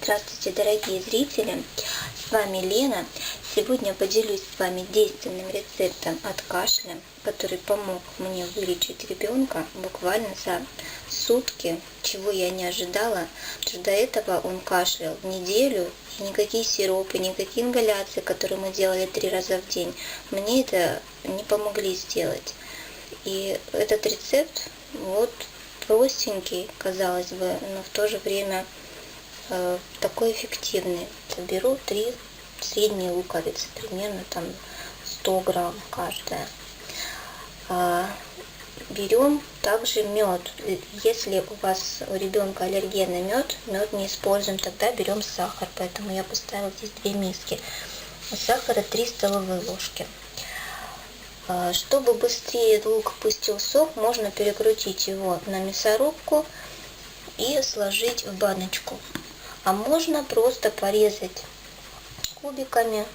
Здравствуйте, дорогие зрители! С вами Лена. Сегодня поделюсь с вами действенным рецептом от кашля, который помог мне вылечить ребенка буквально за сутки, чего я не ожидала, потому что до этого он кашлял неделю, и никакие сиропы, никакие ингаляции, которые мы делали 3 раза в день, мне это не помогли сделать. И этот рецепт простенький, казалось бы, но в то же время такой эффективный. Беру 3 средние луковицы, примерно там 100 грамм каждая. Берем также мед. Если у вас у ребенка аллергия на мед не используем, тогда берем сахар. Поэтому я поставила здесь 2 миски. Сахара 3 столовые ложки. Чтобы быстрее лук пустил сок, можно перекрутить его на мясорубку и сложить в баночку. А можно просто порезать кубиками,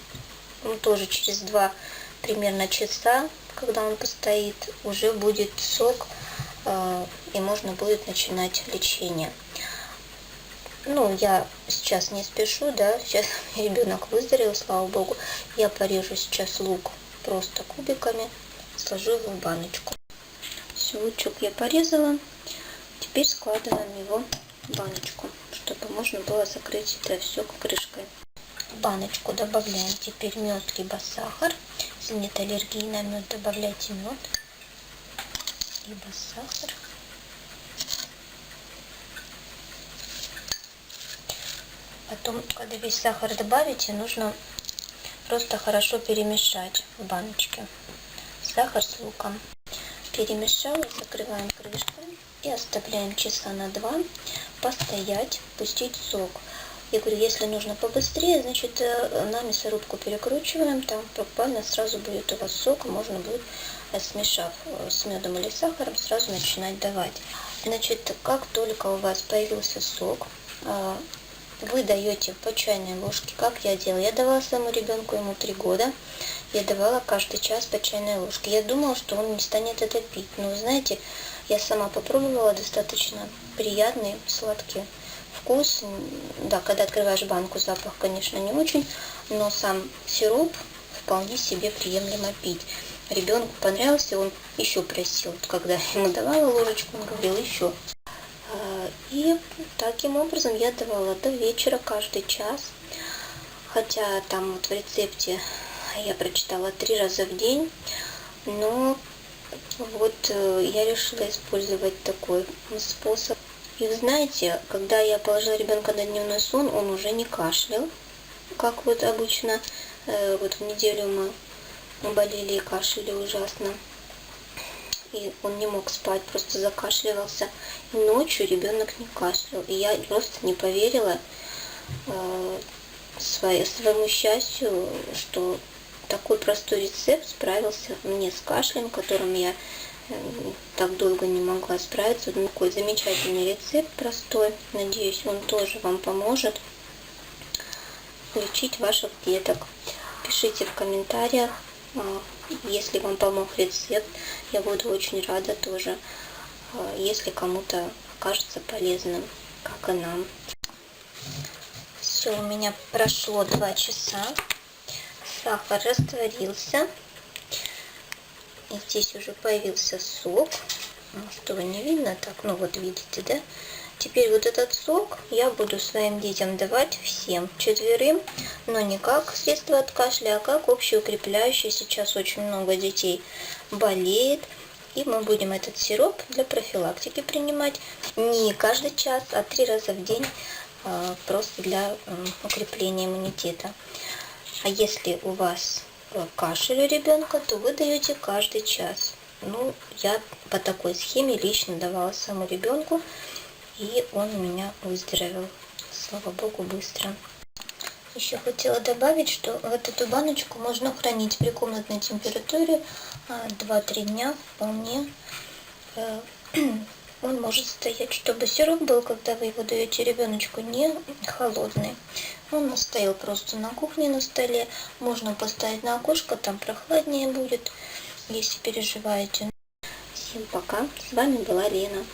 тоже через 2 примерно часа, когда он постоит, уже будет сок, и можно будет начинать лечение. Я сейчас не спешу, сейчас ребенок выздоровел, слава богу. Я порежу сейчас лук просто кубиками, сложу его в баночку. Все, лучок я порезала. Теперь складываем его в баночку, чтобы можно было закрыть это все крышкой. В баночку добавляем теперь мед либо сахар. Если нет аллергии на мед, добавляйте мед либо сахар. Потом, когда весь сахар добавите, нужно просто хорошо перемешать в баночке сахар с луком. Перемешала, закрываем крышкой и оставляем часа на 2 постоять, пустить сок. Я говорю, если нужно побыстрее, значит на мясорубку перекручиваем, там буквально сразу будет у вас сок, можно будет, смешав с медом или сахаром, сразу начинать давать. Значит, как только у вас появился сок, вы даете по чайной ложке, как я делала. Я давала своему ребенку, ему 3 года, я давала каждый час по чайной ложке. Я думала, что он не станет это пить. Но, знаете, я сама попробовала, достаточно приятный, сладкий вкус. Да, когда открываешь банку, запах, конечно, не очень, но сам сироп вполне себе приемлемо пить. Ребенку понравился, он еще просил. Когда ему давала ложечку, он говорил еще. И таким образом я давала до вечера каждый час. Хотя там в рецепте я прочитала 3 раза в день. Но я решила использовать такой способ. И вы знаете, когда я положила ребенка на дневной сон, он уже не кашлял, как обычно. В неделю мы болели и кашляли ужасно. И он не мог спать, просто закашливался. И ночью ребенок не кашлял. И я просто не поверила своему счастью, что такой простой рецепт справился мне с кашлем, которым я так долго не могла справиться. Такой замечательный рецепт, простой. Надеюсь, он тоже вам поможет лечить ваших деток. Пишите в комментариях, если вам помог рецепт. Я буду очень рада тоже, если кому-то окажется полезным, как и нам. Все, у меня прошло 2 часа. Сахар растворился. И здесь уже появился сок. Что не видно так? Видите, да? Теперь этот сок я буду своим детям давать всем 4, но не как средство от кашля, а как общеукрепляющий. Сейчас очень много детей болеет, и мы будем этот сироп для профилактики принимать не каждый час, а 3 раза в день, просто для укрепления иммунитета. А если у вас кашель у ребенка, то вы даете каждый час. Я по такой схеме лично давала своему ребенку, и он у меня выздоровел, слава богу, быстро. Еще хотела добавить, что эту баночку можно хранить при комнатной температуре 2-3 дня вполне. Он может стоять, чтобы сироп был, когда вы его даете ребеночку, не холодный. Он стоял просто на кухне на столе. Можно поставить на окошко, там прохладнее будет, если переживаете. Всем пока. С вами была Лена.